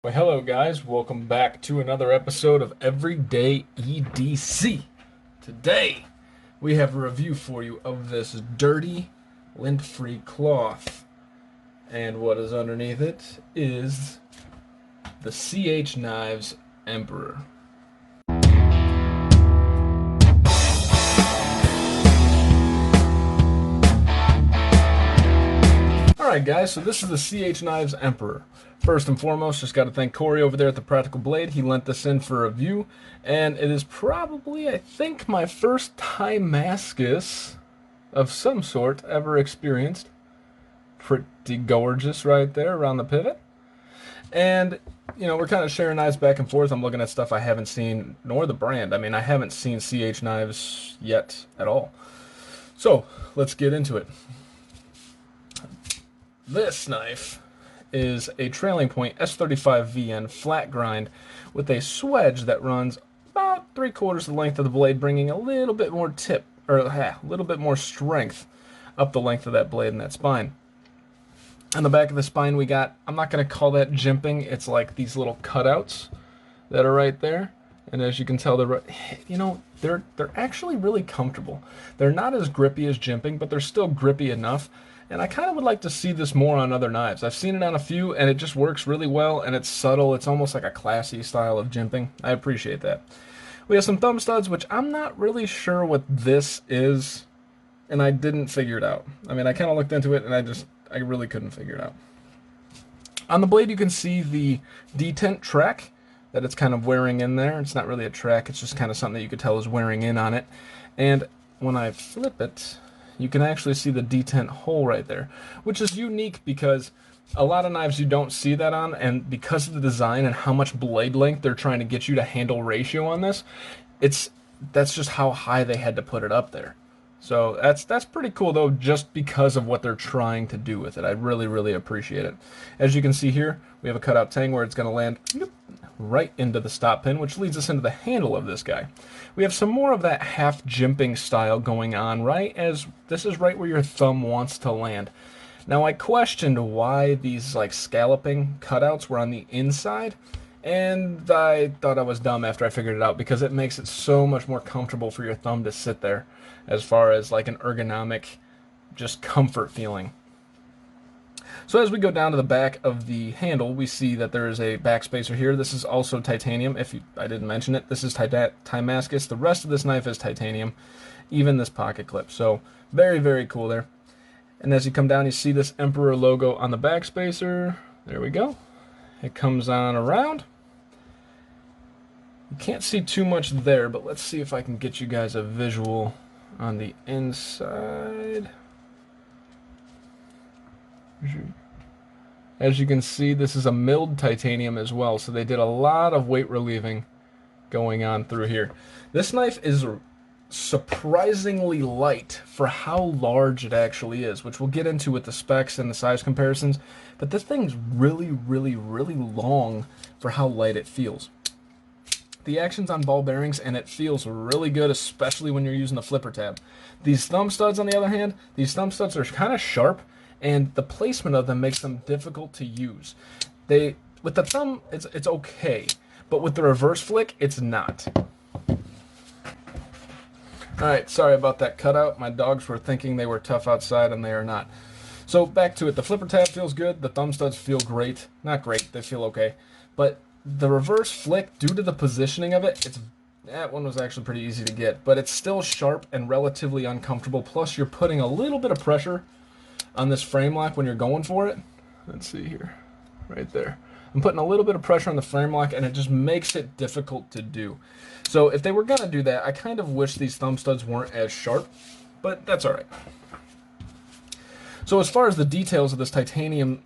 Well, hello guys, welcome back to another episode of Everyday EDC. Today, we have a review for you of this dirty, lint-free cloth. And what is underneath it is the CH Knives Emperor. Alright guys, so this is the CH Knives Emperor. First and foremost, just got to thank Corey over there at the Practical Blade. He lent this in for review, and it is probably, I think, my first Timascus of some sort ever experienced. Pretty gorgeous right there around the pivot. And, you know, we're kind of sharing knives back and forth. I'm looking at stuff I haven't seen, nor the brand. I mean, I haven't seen CH Knives yet at all. So, let's get into it. This knife is a trailing point S35VN flat grind with a swedge that runs about 3/4 the length of the blade, bringing a little bit more tip, or a little bit more strength up the length of that blade and that spine. On the back of the spine we got, I'm not going to call that jimping, it's like these little cutouts that are right there. And as you can tell, they're actually really comfortable. They're not as grippy as jimping, but they're still grippy enough. And I kind of would like to see this more on other knives. I've seen it on a few, and it just works really well, and it's subtle. It's almost like a classy style of jimping. I appreciate that. We have some thumb studs, which I'm not really sure what this is, and I didn't figure it out. I mean, I kind of looked into it, and I really couldn't figure it out. On the blade, you can see the detent track that it's kind of wearing in there. It's not really a track. It's just kind of something that you could tell is wearing in on it. And when I flip it, you can actually see the detent hole right there, which is unique because a lot of knives you don't see that on, and because of the design and how much blade length they're trying to get you to handle ratio on this, that's just how high they had to put it up there. So that's pretty cool though, just because of what they're trying to do with it. I really appreciate it. As you can see here, we have a cutout tang where it's going to land right into the stop pin, which leads us into the handle of this guy. We have some more of that half jimping style going on, right as this is right where your thumb wants to land. Now I questioned why these like scalloping cutouts were on the inside, and I thought I was dumb after I figured it out, because it makes it so much more comfortable for your thumb to sit there, as far as like an ergonomic, just comfort feeling. So as we go down to the back of the handle, we see that there is a backspacer here. This is also titanium. I didn't mention it, this is Timascus. The rest of this knife is titanium, even this pocket clip. So very cool there. And as you come down, you see this Emperor logo on the backspacer. There we go. It comes on around. You can't see too much there, but let's see if I can get you guys a visual on the inside. As you can see, this is a milled titanium as well, so they did a lot of weight relieving going on through here. This knife is surprisingly light for how large it actually is, which we'll get into with the specs and the size comparisons, but this thing's really long for how light it feels. The action's on ball bearings, and it feels really good, especially when you're using the flipper tab. These thumb studs, on the other hand, these thumb studs are kind of sharp, and the placement of them makes them difficult to use. With the thumb, it's okay, but with the reverse flick, it's not. Alright, sorry about that cutout. My dogs were thinking they were tough outside, and they are not. So back to it. The flipper tab feels good. The thumb studs feel great. Not great, they feel okay. But the reverse flick, due to the positioning of it, that one was actually pretty easy to get. But it's still sharp and relatively uncomfortable. Plus, you're putting a little bit of pressure on this frame lock when you're going for it. Let's see here. Right there. I'm putting a little bit of pressure on the frame lock, and it just makes it difficult to do. So if they were going to do that, I kind of wish these thumb studs weren't as sharp, but that's alright. So as far as the details of this titanium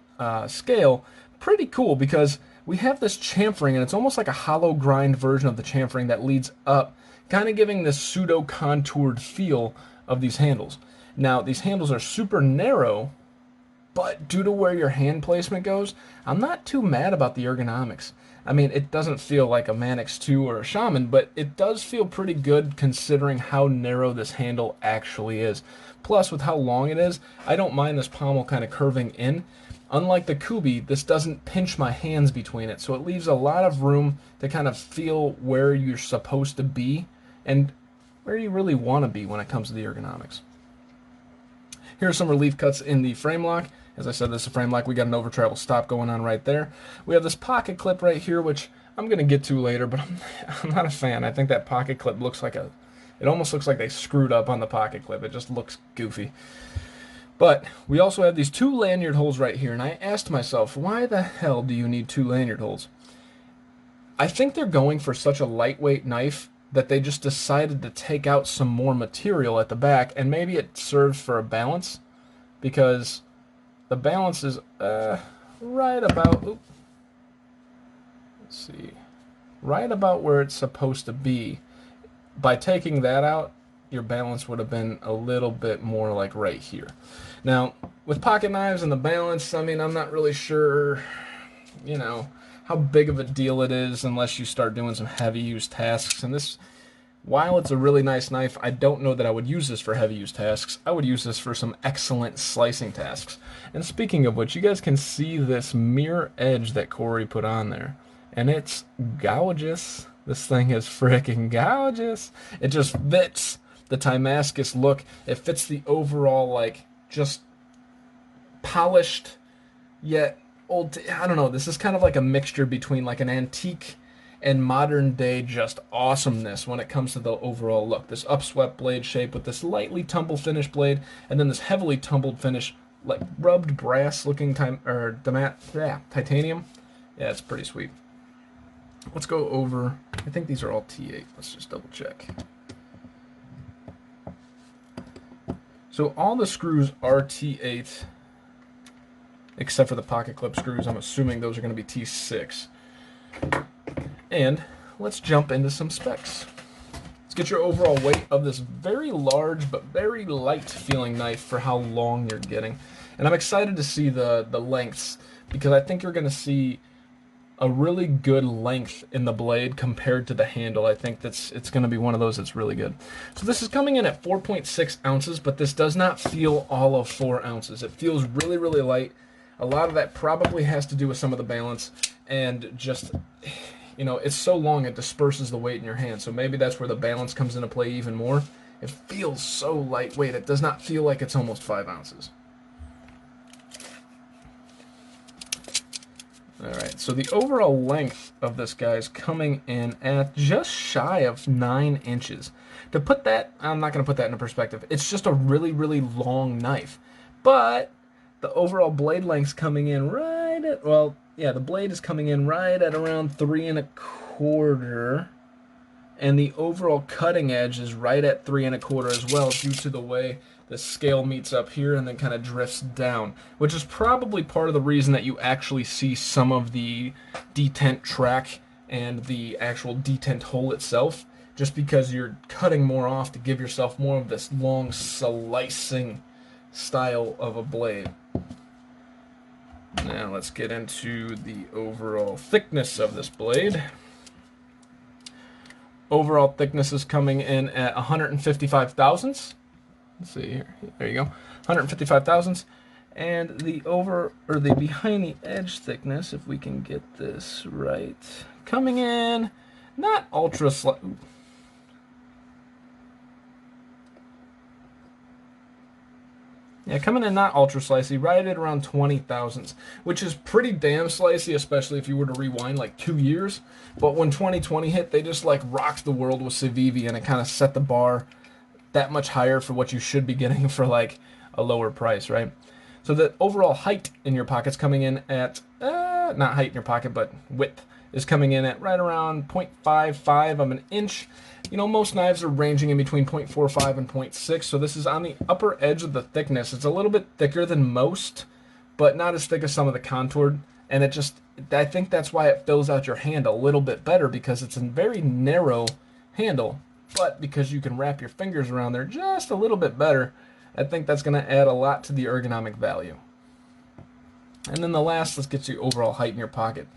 scale, pretty cool, because we have this chamfering, and it's almost like a hollow grind version of the chamfering that leads up, kind of giving this pseudo-contoured feel of these handles. Now, these handles are super narrow, but due to where your hand placement goes, I'm not too mad about the ergonomics. I mean, it doesn't feel like a Manix 2 or a Shaman, but it does feel pretty good considering how narrow this handle actually is. Plus, with how long it is, I don't mind this pommel kind of curving in. Unlike the Kubi, this doesn't pinch my hands between it, so it leaves a lot of room to kind of feel where you're supposed to be and where you really want to be when it comes to the ergonomics. Here are some relief cuts in the frame lock. As I said, this is a frame lock. We got an over travel stop going on right there. We have this pocket clip right here, which I'm going to get to later, but I'm not a fan. I think that pocket clip looks like it almost looks like they screwed up on the pocket clip. It just looks goofy. But we also have these two lanyard holes right here, and I asked myself, why the hell do you need two lanyard holes? I think they're going for such a lightweight knife that they just decided to take out some more material at the back, and maybe it serves for a balance, because the balance is right about, let's see, right about where it's supposed to be. By taking that out, your balance would have been a little bit more like right here. Now, with pocket knives and the balance, I mean, I'm not really sure, you know, how big of a deal it is unless you start doing some heavy use tasks. And this, while it's a really nice knife, I don't know that I would use this for heavy use tasks. I would use this for some excellent slicing tasks. And speaking of which, you guys can see this mirror edge that Corey put on there. And it's gorgeous. This thing is freaking gorgeous. It just fits the Timascus look. It fits the overall, like, just polished, yet old. I don't know. This is kind of like a mixture between like an antique and modern day just awesomeness when it comes to the overall look. This upswept blade shape with this lightly tumbled finish blade, and then this heavily tumbled finish, like rubbed brass looking titanium. Yeah, it's pretty sweet. Let's go over. I think these are all T8. Let's just double check. So all the screws are T8, except for the pocket clip screws. I'm assuming those are going to be T6. And let's jump into some specs. Let's get your overall weight of this very large but very light feeling knife for how long you're getting. And I'm excited to see the lengths, because I think you're going to see a really good length in the blade compared to the handle. I think it's going to be one of those that's really good. So this is coming in at 4.6 ounces, but this does not feel all of 4 ounces. It feels really, really light. A lot of that probably has to do with some of the balance, and just, you know, it's so long it disperses the weight in your hand. So maybe that's where the balance comes into play even more. It feels so lightweight. It does not feel like it's almost 5 ounces. Alright, so the overall length of this guy is coming in at just shy of 9 inches. To put that, I'm not going to put that into perspective. It's just a really, really long knife. But the overall blade length's coming in right at, well, yeah, the blade is coming in right at around 3 1/4. And the overall cutting edge is right at 3 1/4 as well, due to the way the scale meets up here and then kind of drifts down, which is probably part of the reason that you actually see some of the detent track and the actual detent hole itself, just because you're cutting more off to give yourself more of this long slicing style of a blade. Now let's get into the overall thickness of this blade. Overall thickness is coming in at 155 thousandths. Let's see here. There you go. 155 thousandths. And the behind the edge thickness, if we can get this right, coming in not ultra slight. Yeah, coming in not ultra slicey, right at around 20 thousandths, which is pretty damn slicey, especially if you were to rewind like 2 years. But when 2020 hit, they just like rocked the world with Civivi, and it kind of set the bar that much higher for what you should be getting for like a lower price, right? So the overall height in your pocket's coming in at, not height in your pocket, but width is coming in at right around 0.55 of an inch. You know, most knives are ranging in between 0.45 and 0.6, so this is on the upper edge of the thickness. It's a little bit thicker than most, but not as thick as some of the contoured, and it just, I think that's why it fills out your hand a little bit better, because it's a very narrow handle, but because you can wrap your fingers around there just a little bit better, I think that's going to add a lot to the ergonomic value. And then the last, let's get you overall height in your pocket.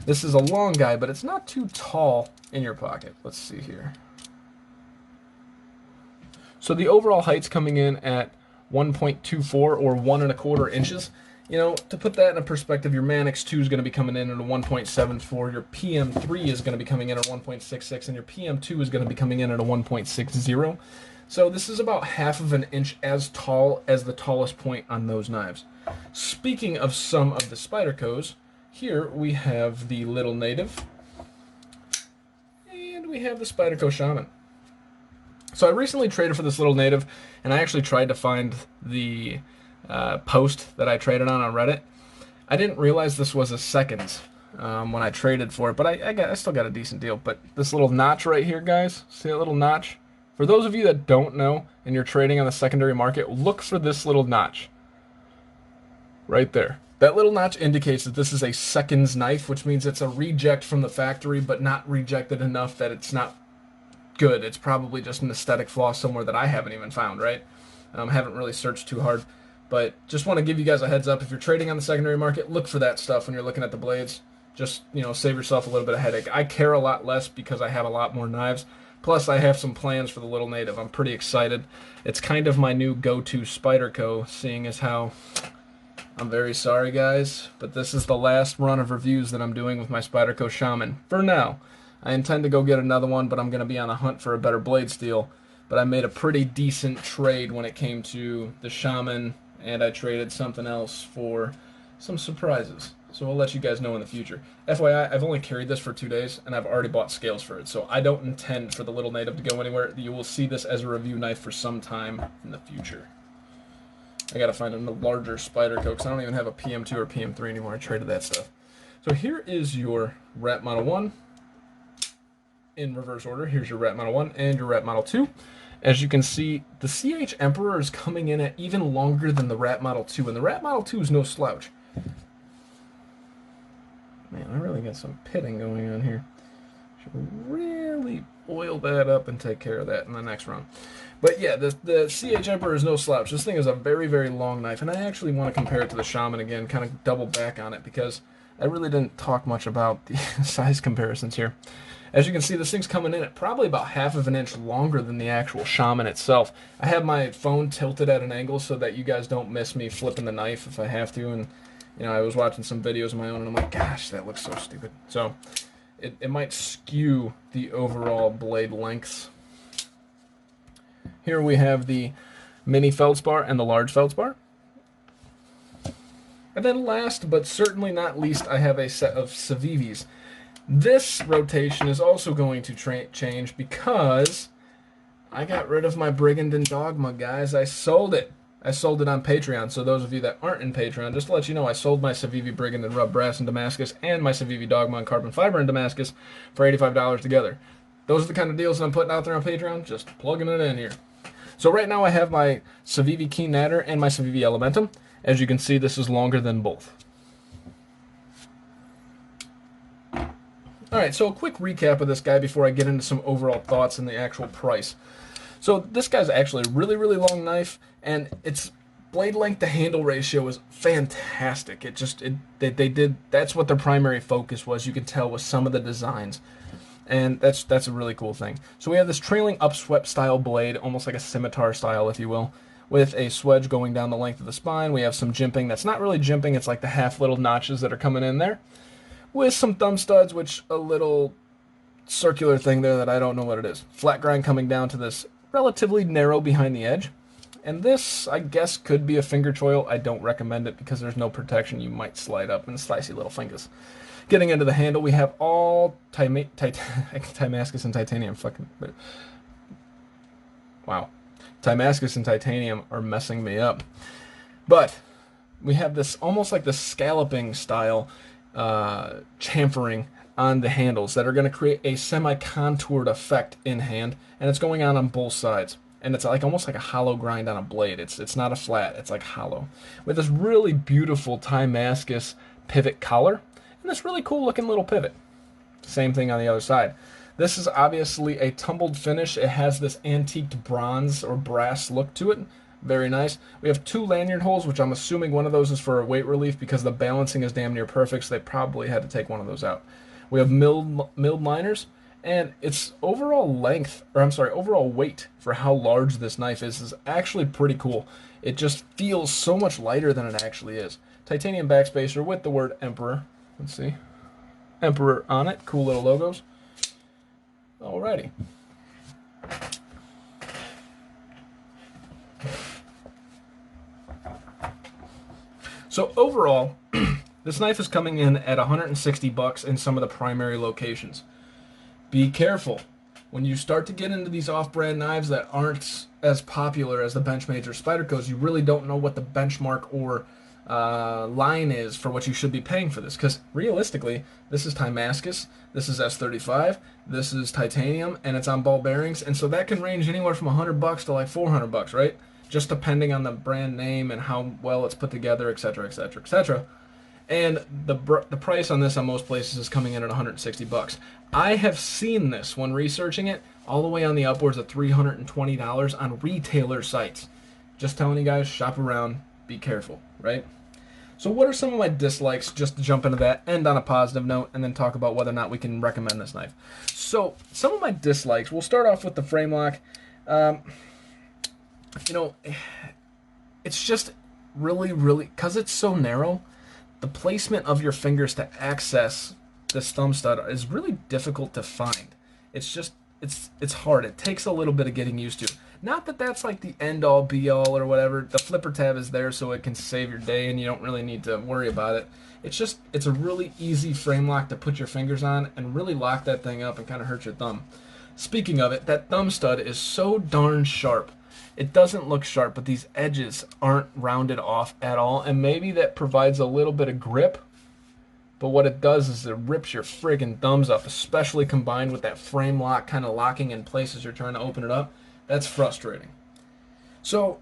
This is a long guy, but it's not too tall in your pocket. Let's see here. So the overall height's coming in at 1.24 or 1 1/4 inches. You know, to put that in a perspective, your Manix 2 is going to be coming in at a 1.74, your PM3 is going to be coming in at 1.66, and your PM2 is going to be coming in at a 1.60. So this is about half of an inch as tall as the tallest point on those knives. Speaking of some of the Spydercos, here we have the Little Native, and we have the Spyderco Shaman. So I recently traded for this Little Native, and I actually tried to find the post that I traded on Reddit. I didn't realize this was a seconds when I traded for it, but I still got a decent deal. But this little notch right here, guys, see that little notch? For those of you that don't know and you're trading on the secondary market, look for this little notch right there. That little notch indicates that this is a seconds knife, which means it's a reject from the factory, but not rejected enough that it's not good. It's probably just an aesthetic flaw somewhere that I haven't even found, right? Haven't really searched too hard. But just want to give you guys a heads up. If you're trading on the secondary market, look for that stuff when you're looking at the blades. Just, save yourself a little bit of headache. I care a lot less because I have a lot more knives. Plus, I have some plans for the Little Native. I'm pretty excited. It's kind of my new go-to Spyderco, seeing as how... I'm very sorry, guys, but this is the last run of reviews that I'm doing with my Spyderco Shaman. For now. I intend to go get another one, but I'm going to be on the hunt for a better blade steel. But I made a pretty decent trade when it came to the Shaman, and I traded something else for some surprises. So I'll let you guys know in the future. FYI, I've only carried this for 2 days, and I've already bought scales for it. So I don't intend for the Little Native to go anywhere. You will see this as a review knife for some time in the future. I gotta find a larger Spyderco, because I don't even have a PM2 or PM3 anymore. I traded that stuff. So here is your Rat Model 1. In reverse order, here's your Rat Model 1 and your Rat Model 2. As you can see, the CH Emperor is coming in at even longer than the Rat Model 2, and the Rat Model 2 is no slouch. Man, I really got some pitting going on here. Should really oil that up and take care of that in the next run. But yeah, the CH Emperor is no slouch. This thing is a very, very long knife, and I actually want to compare it to the Shaman again, kind of double back on it, because I really didn't talk much about the size comparisons here. As you can see, this thing's coming in at probably about half of an inch longer than the actual Shaman itself. I have my phone tilted at an angle so that you guys don't miss me flipping the knife if I have to, and I was watching some videos of my own, and I'm like, gosh, that looks so stupid. So it might skew the overall blade lengths. Here we have the mini feldspar and the large feldspar. And then last, but certainly not least, I have a set of Civivis. This rotation is also going to change because I got rid of my Brigand and Dogma, guys. I sold it. I sold it on Patreon. So those of you that aren't in Patreon, just to let you know, I sold my Civivi Brigand and Rub Brass in Damascus and my Civivi Dogma and Carbon Fiber in Damascus for $85 together. Those are the kind of deals that I'm putting out there on Patreon. Just plugging it in here. So right now I have my Civivi Keen Natter and my Civivi Elementum. As you can see, this is longer than both. Alright, so a quick recap of this guy before I get into some overall thoughts and the actual price. So this guy's actually a really, really long knife, and its blade length to handle ratio is fantastic. That's what their primary focus was, you can tell with some of the designs. And that's a really cool thing. So we have this trailing upswept style blade, almost like a scimitar style, if you will, with a swedge going down the length of the spine. We have some jimping that's not really jimping, it's like the half little notches that are coming in there, with some thumb studs, which a little circular thing there that I don't know what it is. Flat grind coming down to this relatively narrow behind the edge. And this, I guess, could be a finger choil. I don't recommend it because there's no protection. You might slide up and slicey little fingers. Getting into the handle, we have all Timascus and titanium. Wow. Timascus and titanium are messing me up. But we have this almost like the scalloping style chamfering on the handles that are going to create a semi-contoured effect in hand, and it's going on both sides. And it's like almost like a hollow grind on a blade. It's not a flat, it's like hollow. With this really beautiful Timascus pivot collar, and this really cool looking little pivot. Same thing on the other side. This is obviously a tumbled finish. It has this antiqued bronze or brass look to it. Very nice. We have 2 lanyard holes, which I'm assuming one of those is for weight relief because the balancing is damn near perfect, so they probably had to take one of those out. We have milled liners, and its overall overall weight for how large this knife is actually pretty cool. It just feels so much lighter than it actually is. titanium backspacer with the word Emperor. Let's see. Emperor on it. Cool little logos. Alrighty. So overall, this knife is coming in at $160 in some of the primary locations. Be careful. When you start to get into these off-brand knives that aren't as popular as the Benchmades or Spydercos, you really don't know what the benchmark or line is for what you should be paying for this. Because realistically, this is Damascus, this is S35, this is titanium, and it's on ball bearings, and so that can range anywhere from $100 to like $400, right? Just depending on the brand name and how well it's put together, etc., etc., etc. And the price on this on most places is coming in at $160. I have seen this when researching it all the way on the upwards of $320 on retailer sites. Just telling you guys, shop around, be careful, right? So what are some of my dislikes, just to jump into that, end on a positive note, and then talk about whether or not we can recommend this knife. So some of my dislikes, we'll start off with the frame lock. You know, it's just really, because it's so narrow, the placement of your fingers to access this thumb stud is really difficult to find. It's just, it's hard. It takes a little bit of getting used to. Not that that's like the end-all, be-all, or whatever. The flipper tab is there so it can save your day and you don't really need to worry about it. It's just, it's a really easy frame lock to put your fingers on and really lock that thing up and kind of hurt your thumb. Speaking of it, that thumb stud is so darn sharp. It doesn't look sharp, but these edges aren't rounded off at all, and maybe that provides a little bit of grip, but what it does is it rips your friggin' thumbs up, especially combined with that frame lock kind of locking in place as you're trying to open it up. That's frustrating. So,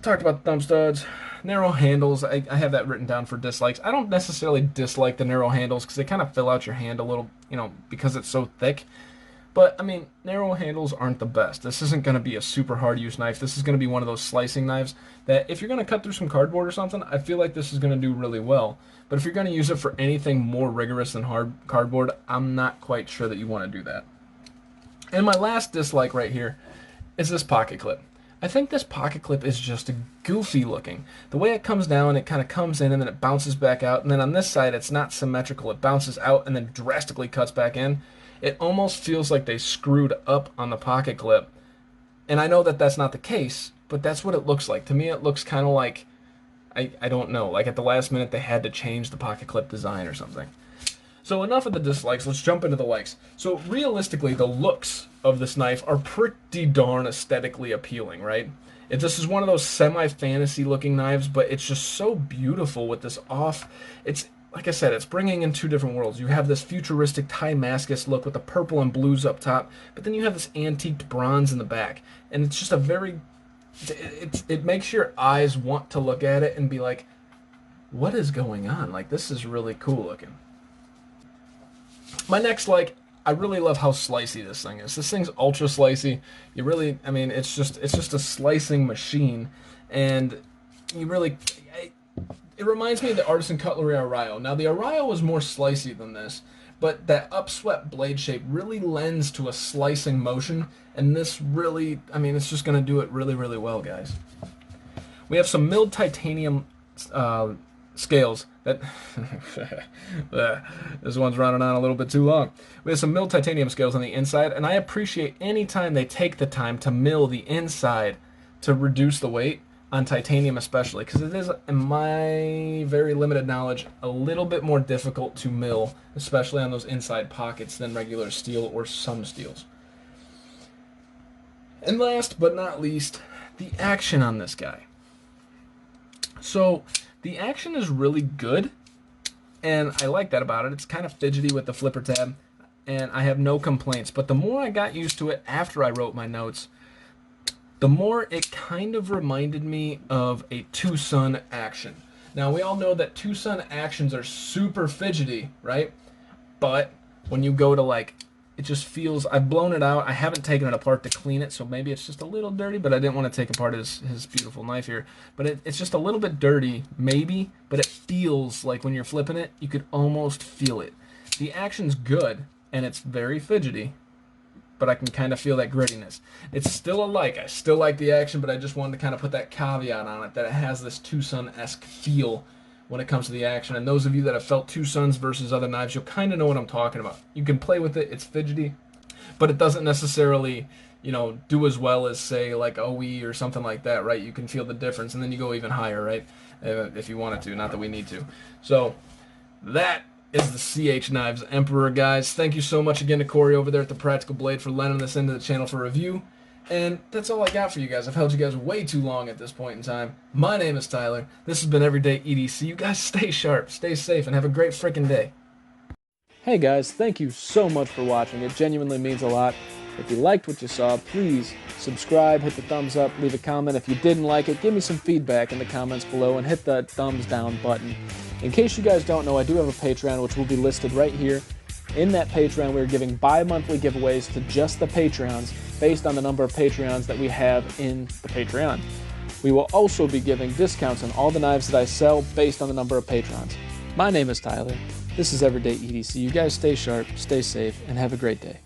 talked about the thumb studs, narrow handles. I have that written down for dislikes. I don't necessarily dislike the narrow handles because they kind of fill out your hand a little, you know, because it's so thick. But, I mean, narrow handles aren't the best. This isn't going to be a super hard use knife. This is going to be one of those slicing knives that if you're going to cut through some cardboard or something, I feel like this is going to do really well. But if you're going to use it for anything more rigorous than hard cardboard, I'm not quite sure that you want to do that. And my last dislike right here is this pocket clip. I think this pocket clip is just goofy looking. The way it comes down, it kind of comes in and then it bounces back out. And then on this side, it's not symmetrical. It bounces out and then drastically cuts back in. It almost feels like they screwed up on the pocket clip. And I know that that's not the case, but that's what it looks like. To me, it looks kind of like, I don't know, like at the last minute they had to change the pocket clip design or something. So enough of the dislikes, let's jump into the likes. So realistically, the looks of this knife are pretty darn aesthetically appealing, right? This is one of those semi-fantasy looking knives, but it's just so beautiful with this off, it's, like I said, it's bringing in two different worlds. You have this futuristic Damascus look with the purple and blues up top, but then you have this antiqued bronze in the back. And it's just a very, it makes your eyes want to look at it and be like, what is going on? Like, this is really cool looking. My next, like, I really love how slicey this thing is. This thing's ultra slicey. You really, I mean, it's just a slicing machine. And you really, it reminds me of the Artisan Cutlery Arraio. Now, the Arraio was more slicey than this, but that upswept blade shape really lends to a slicing motion, and this really, I mean, it's just going to do it really, really well, guys. We have some milled titanium scales that, this one's running on a little bit too long. We have some milled titanium scales on the inside, and I appreciate any time they take the time to mill the inside to reduce the weight. On titanium especially, because it is, in my very limited knowledge, a little bit more difficult to mill, especially on those inside pockets, than regular steel or some steels. And last but not least, the action on this guy. So the action is really good, and I like that about it. It's kind of fidgety with the flipper tab, and I have no complaints. But the more I got used to it after I wrote my notes, the more it kind of reminded me of a Tucson action. Now, we all know that Tucson actions are super fidgety, right? But when you go to, like, it just feels, I've blown it out. I haven't taken it apart to clean it, so maybe it's just a little dirty, but I didn't want to take apart his beautiful knife here. But it's just a little bit dirty, maybe, but it feels like when you're flipping it, you could almost feel it. The action's good, and it's very fidgety, but I can kind of feel that grittiness. It's still a like. I still like the action, but I just wanted to kind of put that caveat on it, that it has this Tucson-esque feel when it comes to the action. And those of you that have felt Two Sons versus other knives, you'll kind of know what I'm talking about. You can play with it, it's fidgety, but it doesn't necessarily, do as well as, say, like OE or something like that, right? You can feel the difference, and then you go even higher, right? If you wanted to, not that we need to. So that is the CH Knives Emperor, guys. Thank you so much again to Corey over there at the Practical Blade for lending this into the channel for review. And that's all I got for you guys. I've held you guys way too long at this point in time. My name is Tyler. This has been Everyday EDC. You guys stay sharp, stay safe, and have a great freaking day. Hey guys, thank you so much for watching. It genuinely means a lot. If you liked what you saw, please subscribe, hit the thumbs up, leave a comment. If you didn't like it, give me some feedback in the comments below and hit the thumbs down button. In case you guys don't know, I do have a Patreon, which will be listed right here. In that Patreon, we're giving bi-monthly giveaways to just the Patreons based on the number of Patreons that we have in the Patreon. We will also be giving discounts on all the knives that I sell based on the number of patrons. My name is Tyler. This is Everyday EDC. You guys stay sharp, stay safe, and have a great day.